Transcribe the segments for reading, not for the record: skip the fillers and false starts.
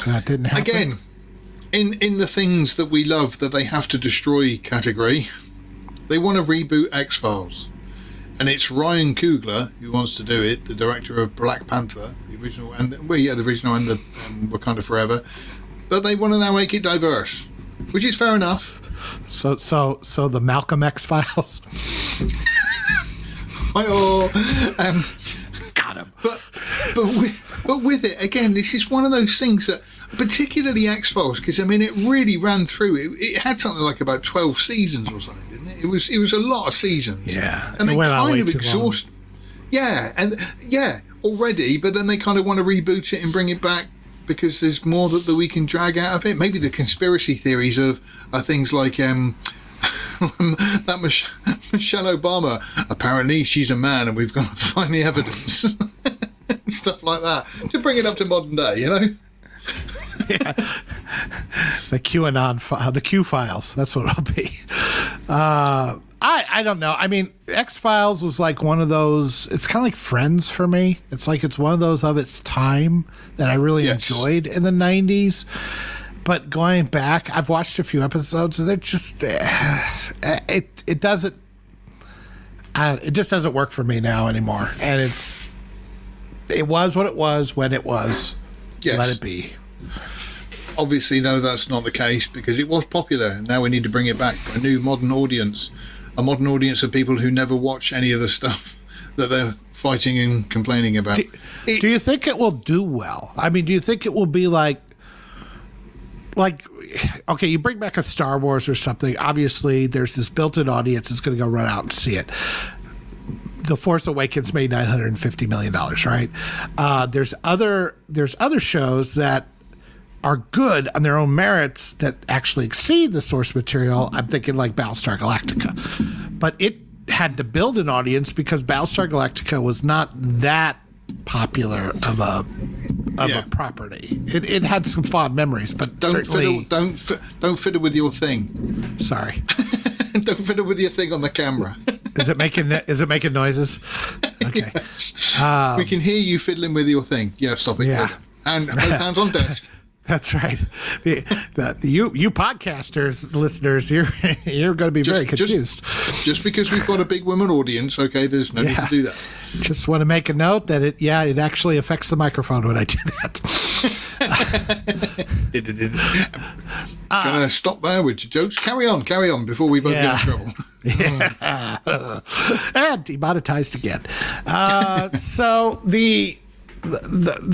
That didn't happen. Again, in the things that we love that they have to destroy category, they want to reboot X-Files. And it's Ryan Coogler who wants to do it, the director of Black Panther, the original and the original and the Wakanda Forever. But they want to now make it diverse, which is fair enough. So the Malcolm X-Files. Got him. But with it again, this is one of those things that, particularly X-Files, because I mean, it really ran through. It had something like about 12 seasons or something, didn't it? It was a lot of seasons. Yeah, and they kind of exhaust. Yeah, already. But then they kind of want to reboot it and bring it back because there's more that we can drag out of it. Maybe the conspiracy theories are things like that Michelle Obama. Apparently, she's a man, and we've got to find the evidence. Stuff like that to bring it up to modern day, you know. Yeah. The QAnon, the Q files. That's what it'll be. I don't know. I mean, X-Files was like one of those. It's kind of like Friends for me. It's like it's one of those of its time that I really enjoyed in the 90s. But going back, I've watched a few episodes, and they're just it doesn't. It just doesn't work for me now anymore. And it was what it was when it was. Yes. Let it be. Obviously, no, that's not the case because it was popular. Now we need to bring it back for a new modern audience. A modern audience of people who never watch any of the stuff that they're fighting and complaining about. Do you think it will do well? I mean, do you think it will be like, okay, you bring back a Star Wars or something. Obviously, there's this built-in audience that's going to go run out and see it. The Force Awakens made $950 million, right? There's other shows that are good on their own merits that actually exceed the source material. I'm thinking like Battlestar Galactica. But it had to build an audience because Battlestar Galactica was not that popular of a property. It had some fond memories, but don't fiddle with your thing. Sorry. Don't fiddle with your thing on the camera. Is it making noises? Okay. Yes. We can hear you fiddling with your thing. Yeah, stop it. Yeah. And both hands on desk. That's right. You podcasters, listeners, you're going to be very confused. Just because we've got a big women audience, okay, there's no need to do that. Just want to make a note that it actually affects the microphone when I do that. Gonna stop there with your jokes. Carry on before we both get in trouble. And demonetized again. So the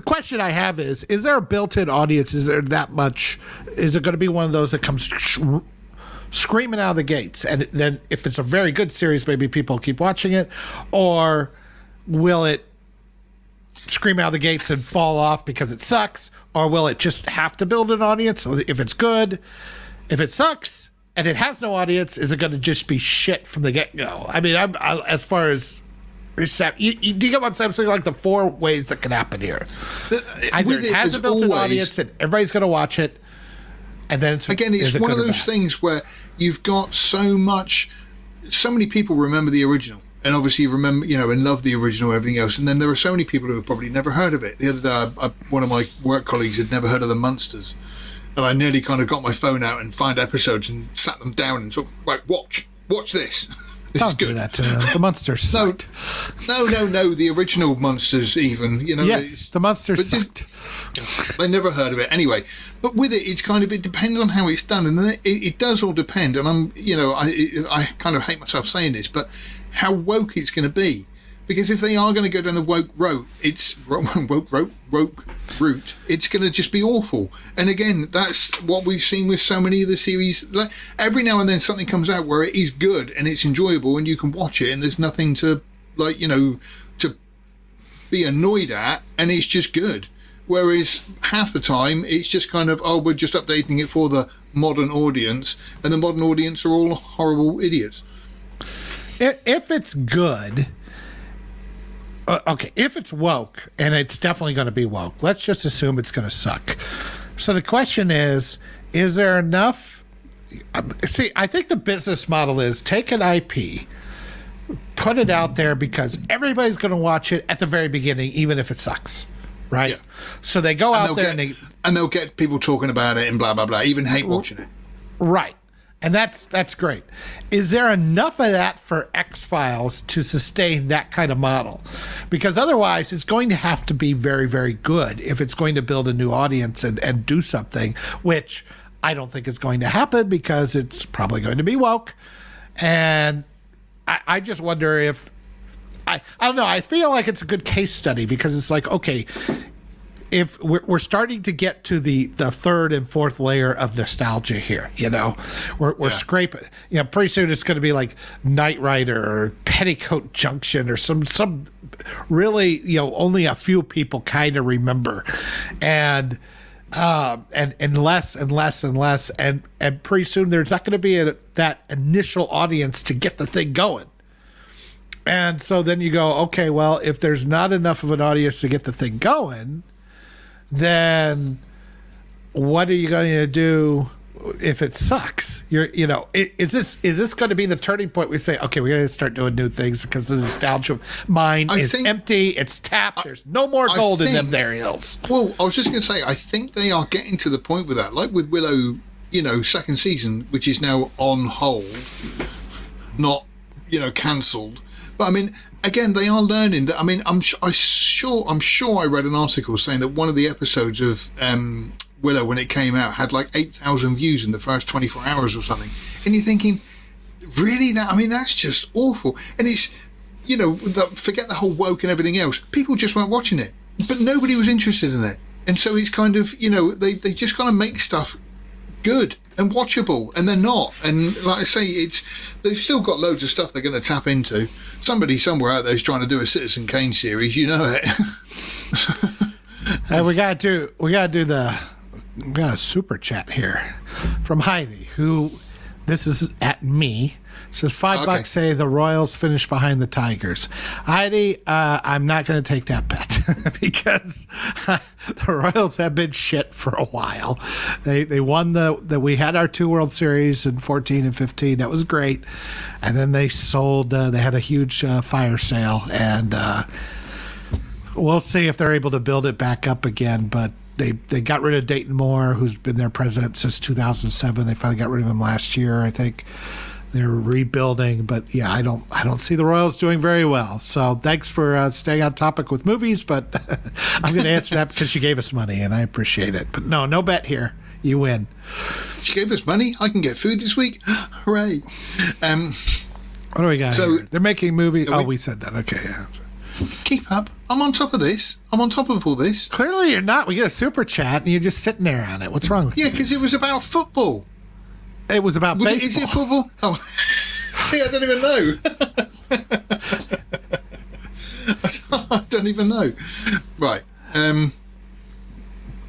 question I have is there a built-in audience? Is there that much? Is it going to be one of those that comes screaming out of the gates? And then if it's a very good series, maybe people keep watching it. Or will it scream out of the gates and fall off because it sucks? Or will it just have to build an audience? So if it's good, if it sucks and it has no audience, is it going to just be shit from the get-go? I mean, as far as... do you get what I'm saying? Like the four ways that can happen here. Either it has a built-in audience and everybody's going to watch it, and then it's one of those things where you've got so many people remember the original, and obviously remember, and love the original and everything else, and then there are so many people who have probably never heard of it. The other day, one of my work colleagues had never heard of the Munsters, and I nearly kind of got my phone out and found episodes and sat them down and sort of, right, watch this. Don't do that to the Munsters sucked. No, the original Munsters even, Yes, the Munsters sucked. They never heard of it anyway. But with it, it's kind of, it depends on how it's done. And it does all depend. And I kind of hate myself saying this, but how woke it's going to be. Because if they are going to go down the woke route, it's going to just be awful. And again, that's what we've seen with so many of the series. Like, every now and then something comes out where it is good and it's enjoyable and you can watch it and there's nothing to to be annoyed at, and it's just good. Whereas half the time it's just kind of, we're just updating it for the modern audience, and the modern audience are all horrible idiots. If it's good. Okay, if it's woke, and it's definitely going to be woke, let's just assume it's going to suck. So the question is there enough? See, I think the business model is take an IP, put it out there because everybody's going to watch it at the very beginning, even if it sucks, right? Yeah. So they go out there and they'll get people talking about it and blah blah blah, even hate watching it. Right. And that's great. Is there enough of that for X-Files to sustain that kind of model? Because otherwise, it's going to have to be very, very good if it's going to build a new audience and do something, which I don't think is going to happen because it's probably going to be woke. And I just wonder if, I don't know, I feel like it's a good case study because it's like, okay, if we're starting to get to the third and fourth layer of nostalgia here, we're scraping. Pretty soon it's going to be like Knight Rider or Petticoat Junction or some really only a few people kind of remember, and less and less and less, and pretty soon there's not going to be that initial audience to get the thing going. And so then you go, okay, well, if there's not enough of an audience to get the thing going, then what are you going to do if it sucks? Is this going to be the turning point? We say, okay, we're going to start doing new things because the nostalgia mine is empty. It's tapped. There's no more gold in them there hills. Well, I was just going to say, I think they are getting to the point with that, like with Willow, second season, which is now on hold, not, cancelled. But I mean, again, they are learning that. I mean, I'm sure I read an article saying that one of the episodes of Willow, when it came out, had like 8,000 views in the first 24 hours or something. And you're thinking, really? That's just awful. And it's, forget the whole woke and everything else. People just weren't watching it, but nobody was interested in it. And so it's kind of, they just kind of make stuff good and watchable, and they're not. And like I say, they've still got loads of stuff they're going to tap into. Somebody somewhere out there is trying to do a Citizen Kane series, it. We got a super chat here from Heidi, who, this is at me, says $5 say the Royals finish behind the Tigers. Heidi, I'm not going to take that bet because the Royals have been shit for a while. They won we had our 2 World Series in 14 and 15. That was great. And then they sold, they had a huge fire sale, and we'll see if they're able to build it back up again. But they got rid of Dayton Moore, who's been their president since 2007. They finally got rid of him last year, I think. They're rebuilding, but yeah, I don't see the Royals doing very well. So thanks for staying on topic with movies, but I'm going to answer that because you gave us money, and I appreciate it. But no bet here. You win. She gave us money. I can get food this week. Hooray! What do we got? So here? They're making movies. We said that. Okay, yeah. Keep up. I'm on top of this. I'm on top of all this. Clearly, you're not. We get a super chat, and you're just sitting there on it. What's wrong with you? Yeah, because it was about football. It was about baseball. Is it football? Oh, see, I don't even know. I don't even know. Right.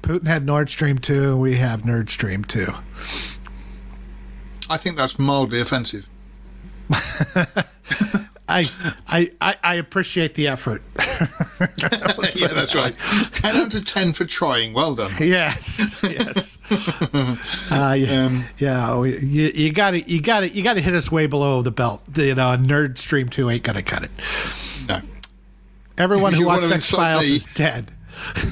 Putin had Nord Stream 2. We have Nerd Stream 2. I think that's mildly offensive. I appreciate the effort. Yeah, that's right. 10 out of 10 for trying. Well done. Yes. You got to hit us way below the belt. Nerd Stream 2 ain't gonna cut it. No. Everyone who watched X-Files is dead.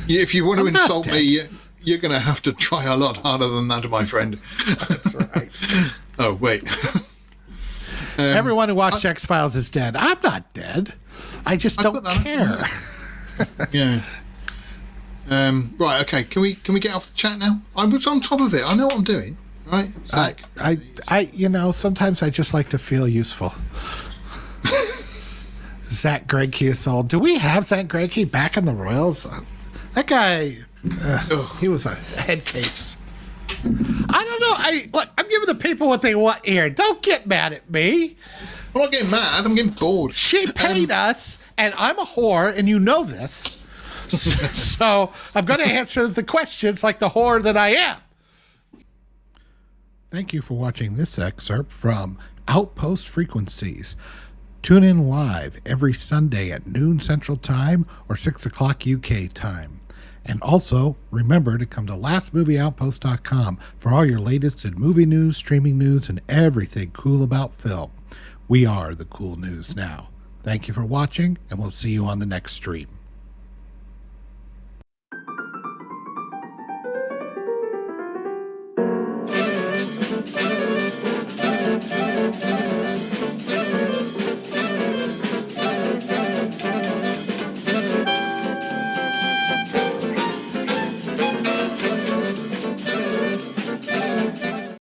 If you want to insult me, you're going to have to try a lot harder than that, my friend. That's right. Oh, wait. Everyone who watched X-Files is dead. I'm not dead. I just don't care. Yeah. Right. Okay. Can we get off the chat now? I was on top of it. I know what I'm doing. Right. I sometimes I just like to feel useful. Zach Greinke is all. Do we have Zach Greinke back in the Royals? That guy, he was a head case. I don't know. I'm giving the people what they want here. Don't get mad at me. I'm not getting mad. I'm getting bored. She paid us, and I'm a whore, and you know this. So I'm going to answer the questions like the whore that I am. Thank you for watching this excerpt from Outpost Frequencies. Tune in live every Sunday at noon Central Time or 6 o'clock UK time. And also, remember to come to lastmovieoutpost.com for all your latest in movie news, streaming news, and everything cool about film. We are the cool news now. Thank you for watching, and we'll see you on the next stream.